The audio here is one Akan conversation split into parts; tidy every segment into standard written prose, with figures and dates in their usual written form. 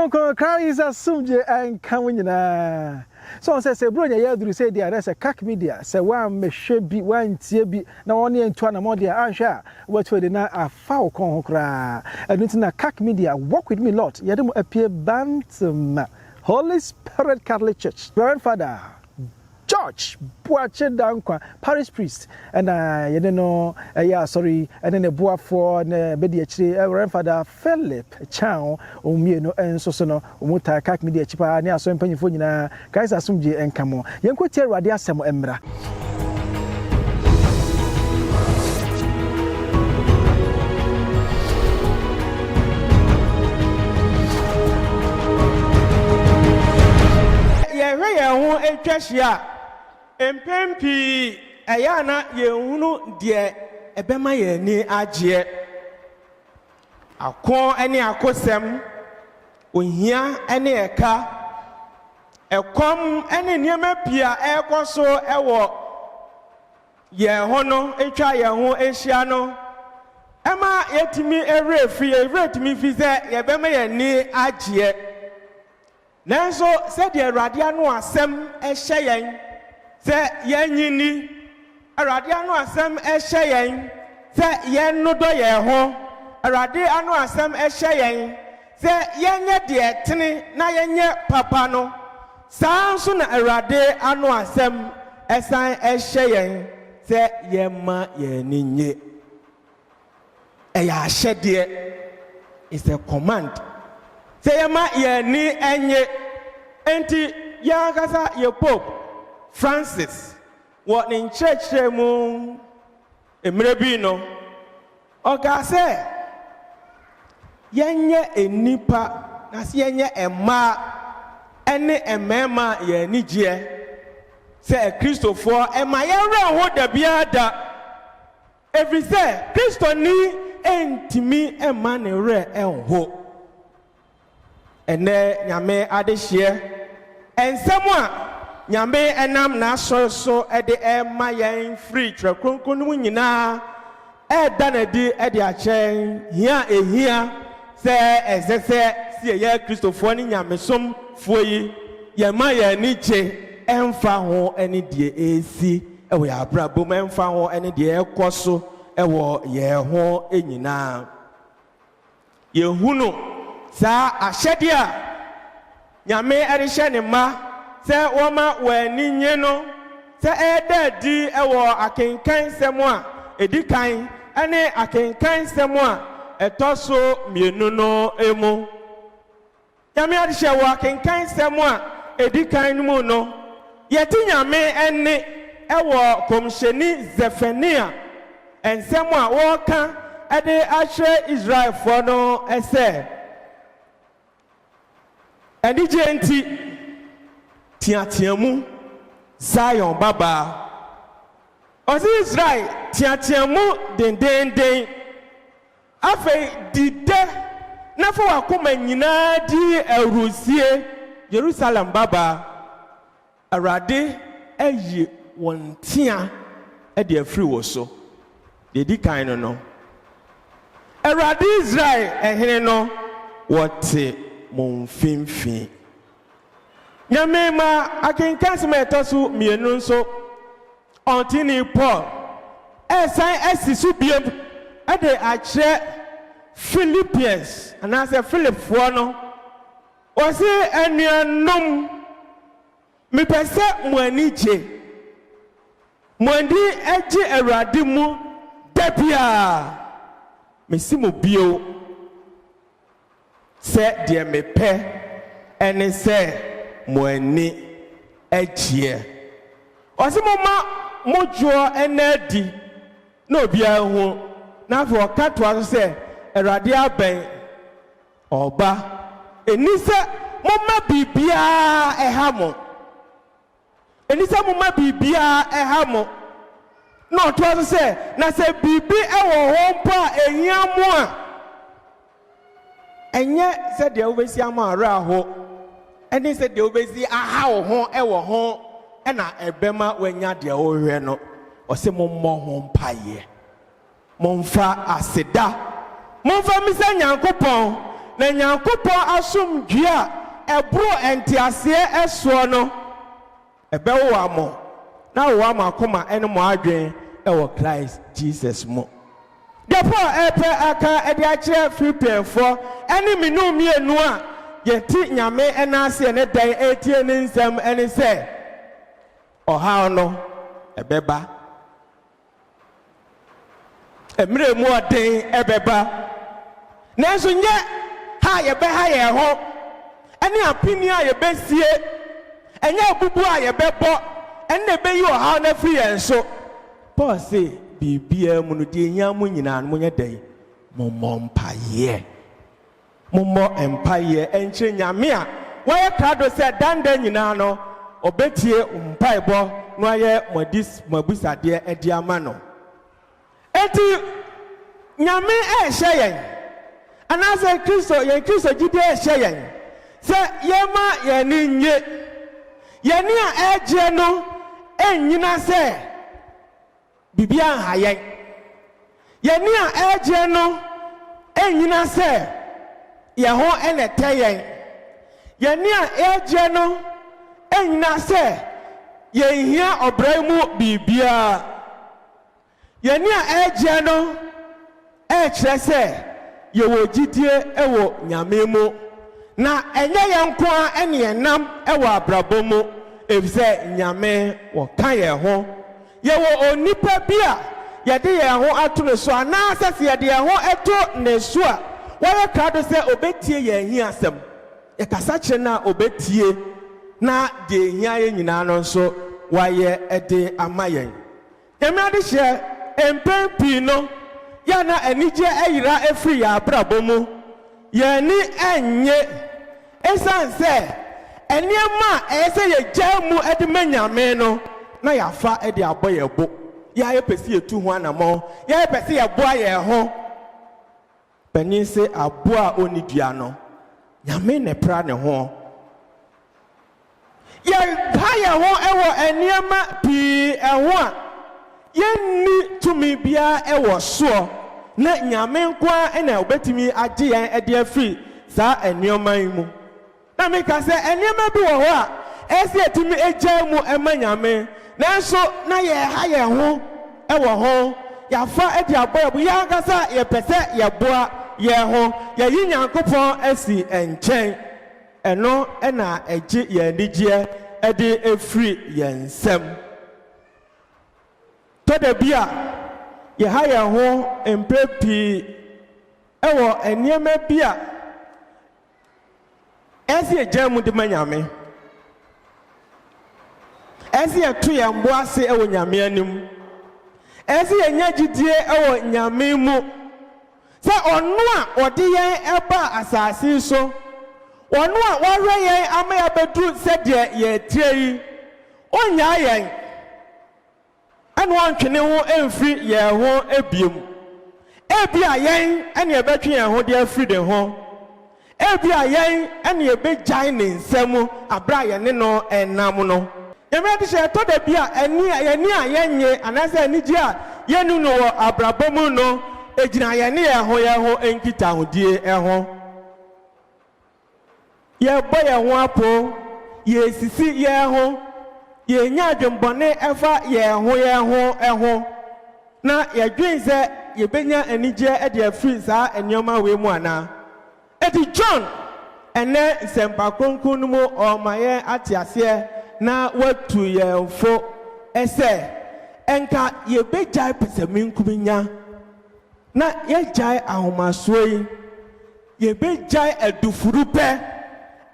Konkon Christ asumje anka wonyina. So on say bro nya yaduru say dia say kak media say wan mehwe bi wan tie bi na won ye ntua na mo dia anhwe a watwe de na afa okon ho kra. Enu na kak media work with me lot. Yede mo appear bantam Holy Spirit Catholic Church. Reverend Father George Boache Dankwa, parish priest, and you know, sorry, and then a boa for Bediachi, Reverend Father Philip Chow, Umino, and Sosono, Umuta, Kak Media Chipa, near so penny for you, guys, Asumji and Camo. Young Cotier Radia Samo Embra. Yeah, Empempi ayana yehunu de ebema ye ni agye akon ene akosem ohia ene eka ekom ene niema pia ekoso ewo ye hono etwa ye ho ehia no ema yetimi eretimi fi se ye bema ye ni agye nanso se de awurade anu asem ehye yen se yanyini awurade anu asem ehye yen se yen no do ye ho awurade anu asem ehye yen se yenye de etene na yenye papa no sanso na awurade anu asem esan ehye yen se yema yeninye eya hyede is a command se yema yeni enye enti ya kasa ye pope Francis what in church mu emrebi no oga se yenye enipa na se yenye ema ene emema ye nigye se Christopher ema yere ho da biada every say Christo ni entimi ema ne re enho ene nyame adehye ensem a nyame enam na so ede ema yen free twa kronkron mu nyina eda na di ede achen hia ehia se ezese sie ye Christopher ni nyame som fuoyi ye ma ye ni che emfa ho ene die esi ewo ya brabo ma emfa ho ene die ekoso ewo ye ho enyina ye hunu sa ahyede a nyame erehye ne ma se woma wani nye no se eda di ewo akenkan semo a edikan ene akenkan semo a etoso mienu no emu nyame erehye wo akenkan semo a edikan mu no yeti nyame ene ewo komsheni Zefania ensemo a wo ka ede ahwe Israel for no ese eni jenti tiatiamu Zion baba ozi Israel tiatiamu den afi dide na fo akoma nyina di erusie Jerusalem baba arade ayi wontia e de afri wo so de di kan no arade Israel ehene no wote monfimfin nyame ma akenkanse ma etoso mienu nso ontini Paul esan asisu biem ade achre Philippians anase Philip fo no osi anuanom mepese mo anije mondi eji awurade mu dabia mesimo bio se de mepe ene se moani ejie osimoma mojo enadi na obia hu na fo katwa se erade aben oba enise moma bibia ehamo enise moma bibia ehamo na otwa se na se bibi ewo ho mpa ehiamu a enye se de obesi amara ho eni se de obesi aha wo ho ewo ho ena ebema wanya de ohwe no ose mommo ho mpaye momfa aseda momfa misa nyankopon na nyankopɔn asomdwe a ɛboro entiaseɛ ɛsoɔ no ɛbɛwo amo na wo ama akoma ɛne mo adwen ɛwɔ Christ Jesus mo. Depo epe aka ɛde akyerɛ Filipiɛnfoɔ ɛne minnu mienu a yɛti nyame ɛnaase ne dan etie ne nsɛm ɛne sɛ ɔhaw no ɛbɛba emire mu ɔden ɛbɛba nanso nyɛ ha yɛbɛha yɛn ho ɛne apini a yɛbɛsie ɛnyɛ abubu a yɛbɛbɔ ɛne ɛbɛyi ɔhaw no afiri yɛn so. Paul say bibia mu no de nya mu nyina no nyɛ dɛn mommɔ mpaeɛ ɛnkyerɛ nyame a wɔyɛ krado sɛ danda nyina no ɔbɛtie mpaebɔ no ayɛ mabusadeɛ ɛde ama no. Enti nyame ɛhyɛ yɛn anaasɛ Kristo gyide ɛhyɛ yɛn sɛ yɛma yɛne nye yɛne a ɛgye no ɛnyina sɛ bibia nha yɛn yɛne a ɛgye no ɛnyina sɛ yɛn ho ɛnɛtɛ yɛn yɛne a ɛgye no ɛnyina sɛ yɛnhia ɔbrɛ mu bibia yɛne a ɛgye no ɛkyerɛ sɛ yɛwɔ gyidie ɛwɔ nyame mu na ɛnyɛ yɛn nko a ɛne yɛnam ɛwɔ abrabɔ mu efisɛ nyame wɔka yɛn ho. Yɛwɔ onipa bi a yɛde yɛn ho ato ne so anaasɛ sɛ yɛde yɛn ho ɛto ne so a wɔyɛ krado sɛ obetie yɛn hi asɛm yɛkasa kyerɛ no a obetie na deɛ hia yɛn nyinaa no nso wɔayɛ ɛde ama yɛn. Nyame ade hyɛ mpɛn pii no yɛ na anigye ayira efiri yɛn abrabɔ mu yɛni ɛnye ɛsan sɛ ɛnneɛma a ɛyɛ sɛ yɛgya mu ɛde ma nyame no na yafa ɛde abɔ yɛ bo yɛ pɛsi yɛtu ho anamɔ yɛ pɛsi yɛboa yɛn ho panin sɛ aboa a ɔni dua no nyame ne pra ne ho yɛ ha yɛn ho ɛwɔ nneɛma pii ɛho a yɛnni tumi biara ɛwɔ soɔ na nyame nko a ɛna obetumi agye yɛn ɛde afiri saa nneɛma yi mu na meka sɛ nneɛma bi wɔ hɔ a ɛsɛ yɛtumi agya mu ɛma nyame nanso na yɛha yɛn ho ɛwɔ ho yɛafa ɛde abɔ yɛ bo yɛankasa yɛpɛ sɛ yɛboa yɛn ho yɛyi nyankopɔn asi nkyɛn ɛno ɛna ɛgye yɛn anigyeɛ ɛde efiri yɛn nsɛm. Tɔda bi a yɛha yɛn ho mpɛ pii ɛwɔ nneɛma bi a ɛsɛ yɛgya mu de ma nyame ɛsɛ yɛto yɛn bo ase ɛwɔ nyame anim ɛsɛ yɛnya gyidie ɛwɔ nyame mu sɛ ɔno a ɔde yɛn ɛba asase so ɔno a wɔhwɛ yɛn ama yɛabɛduru sɛdeɛ yɛtire yi ɔnyaa yɛn ɛna ɔntwene ho ɛmfiri yɛn ho ebiem ebi a yɛn ɛna yɛbɛtwe yɛn ho de afiri ne ho ebi a yɛn ɛna yɛbɛgyae ne nsɛm abere a yɛne no ɛnam no yɛmɛ de hyɛ ɛtɔ da bi a yɛni a yɛnye anaasɛ anigye a yɛnu no wɔ abrabɔ mu no egyina yɛne yɛn ho nkitahodie ɛho yɛbɔ yɛn ho apo yɛsisi yɛn ho yɛnya adwembɔne ɛfa yɛn ho ɛho na yɛdwen sɛ yɛbɛnya anigye ɛde afiri saa nneɛma wei mu anaa eti John ɛnɛ nsɛmpa kronkron no mu ɔma yɛn ate aseɛ na watu yɛn fo ɛsɛ ɛnka yɛbɛgyae pɛsɛmi nkuminya na yɛgyae ahomasoɔ yi yɛbɛgyae adufuru pɛ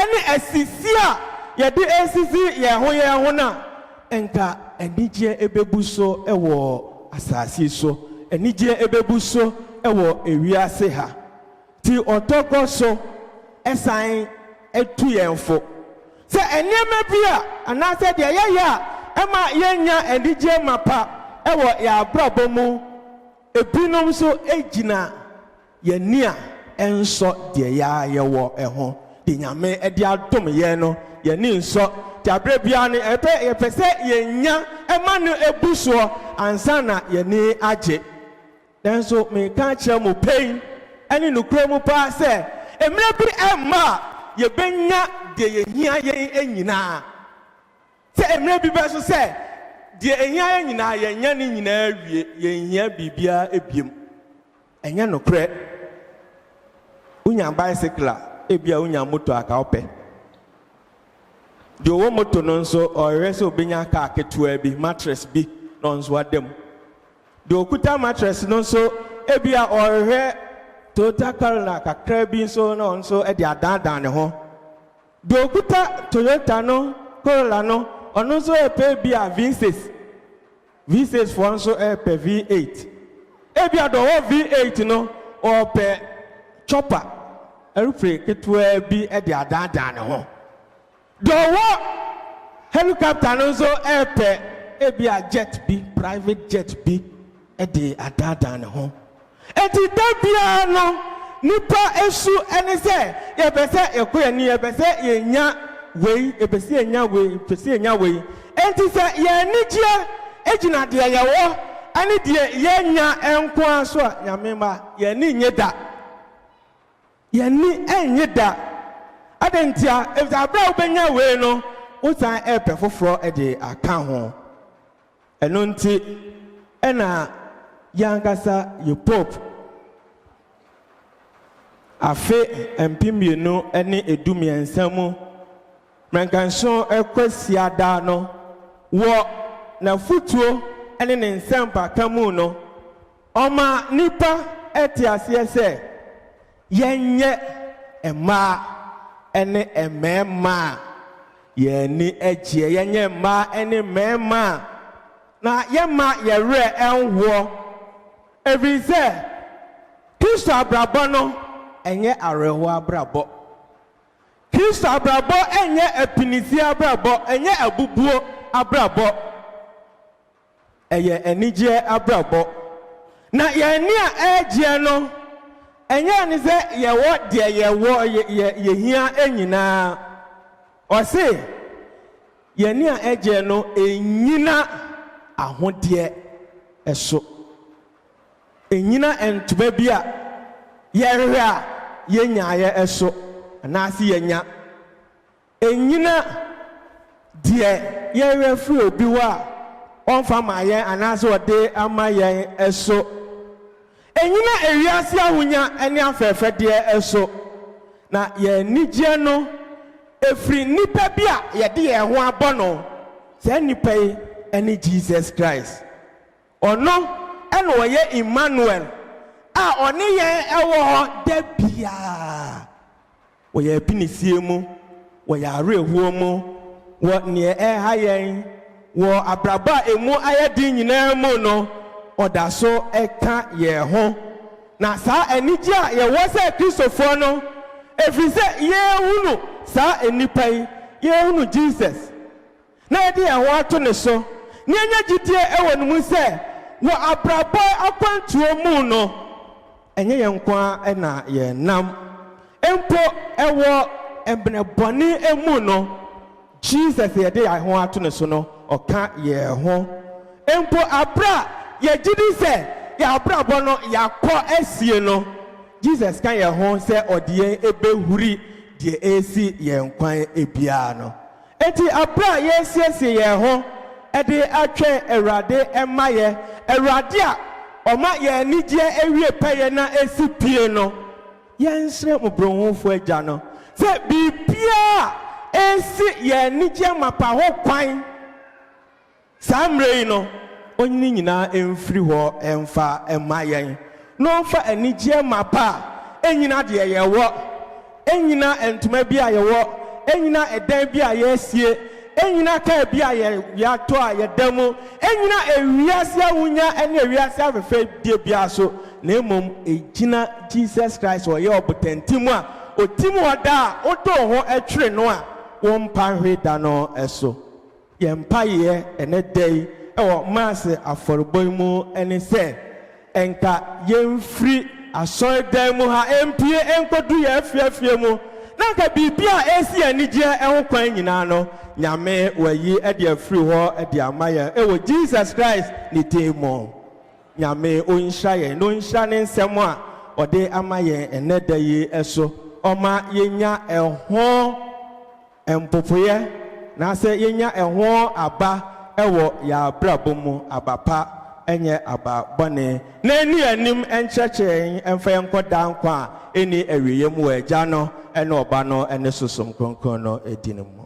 ɛne asisi a yɛde esisi yɛn ho na ɛnka anigye ebebu so ɛwɔ asase so anigye ebebu so ɛwɔ ewiase ha ti ɔtɔkɔ so ɛsan etu yɛn fo sɛ nneɛma bi a anaasɛ deɛ yɛyɛ a ɛma yɛnya anigye mapa ɛwɔ yɛabrabɔ mu ebinom so egyina yɛni a ɛnsɔ deɛ yɛwɔ ɛho de nyame ɛde adom yɛn no yɛni nsɔ te abere bia no yɛpɛ sɛ yɛnya ɛma no ebu soɔ ansa na yɛni agye nanso meka kyerɛ mo pɛn ɛne nokura mu paa sɛ emre bi emma ye benya de ye hia yen enyina se emre bi be so se de ehia yen nyina ye nya ni nyina awie ye hia bibia ebiem enya no kre unya bicycle ebia unya moto aka ope de wo moto no nso orese obenya ka ketua bi mattress bi no nso adem de okuta mattress no nso ebia orhe Toyota Corolla kakra bi nso no nso e de adandan ne ho de okuta Toyota no Corolla no ono nso e pe bi a V6 for nso e pe V8 ebia do ho V8 no o pe chopper aeroplane ketua bi e de adandan ne ho do wo helicopter no nso e pe ebia jet bi private jet bi e de adandan ne ho eti dabia no nipa esu ene se ye bese ekoye ni ye bese yenya wei ebese yenya wei ebese yenya wei enti se ye nigye ejina de ye wo ani de yenya enko aso a nyamema ye ni nyeda ye ni enyeda adentia if the abra obenya wei no usan epe foforo e de aka ho eno nti ena Yankasa ye pope afe empimienu ene edumiensamu menkanso ekwasia da no wo na futuo ene ne nsampa kamu no oma nipa etiase se yenye ema ene emema ye ni egie yenye ema ene mema na yema yere enwo every say Kristo abrabo no enye areho abrabo Kristo abrabo enye epinisi abrabo enye abubuo abrabo eye enije abrabo na ye ni a eje no enye ni se ye wo de ye wo ye hia enyina o se ye ni a eje no enyina ahode eso enyina entuma bi a yerhwe a yenyaye eso na asi yenya enyina de yerhwe fri obi wa onfa maye anase ode amaye eso enyina ewiase ahunya ene afefe de eso na ye nigye no efri nipa bi a ye de ye ho abono se nipa yi ene Jesus Christ ono ene oye Emmanuel a oni yen ewo de bia oye pinisie mu oye arehuo mu wo ne ha yen wo abraba emu ayedi nyina mu no oda so eka ye ho na sa enije a ye wo se Kristofo no efise ye hunu sa enipa yi ye hunu Jesus na de ye ho ato ne so ne nya gidie ewo no mu se wo abraba akwantuo mu no enye ye nkwa na ye nam empo ewo ebne boni emu no Jesus ye de ye ho ato ne so no oka ye ho empo abra ye gidi se ye abrabo no yakọ esie no Jesus kan ye ho se odie ebehuri de esi ye nkwan ebia no enti abra ye siesie ye ho ede atwe Awurade emaye Awurade a oma ye nigye ewie peye na esi pie no ye nsre mobronhofo agya no se bibia esi ye nigye mapa ho kwan samrei no onni nyina emfiri ho emfa emayen no fa anigye mapa enyina de ye wo enyina entuma bi a ye wo enyina edan bi a ye sie enyina ka bi a ya to a ye damu enyina ewiase awunya ene ewiase afefe die bia so na emom ejina Jesus Christ wo ye obotantimu a otimu oda a odo ho etwere no a wo mpa hwe da no eso ye mpa ye ene dai ewo maase aforboimu ene se enka yemfri asoedan mu ha empie enkodu ye afiafie mu nanka bibia esi anigye ehwo kwan nyina no nyame wayi ede afri ho ede amaye ewo Jesus Christ ni temo nyame onhya ye no nhya ne nsem a ode amaye eneda yi eso Oma yenya ɛho empopoye na se yenya ɛho aba ɛwɔ ya brabo mu abapa enye aba bone na eni anim enkyekye emfa yenko dankwa eni awiye mu agya no ene oba no ene sosom kronkron no edinemu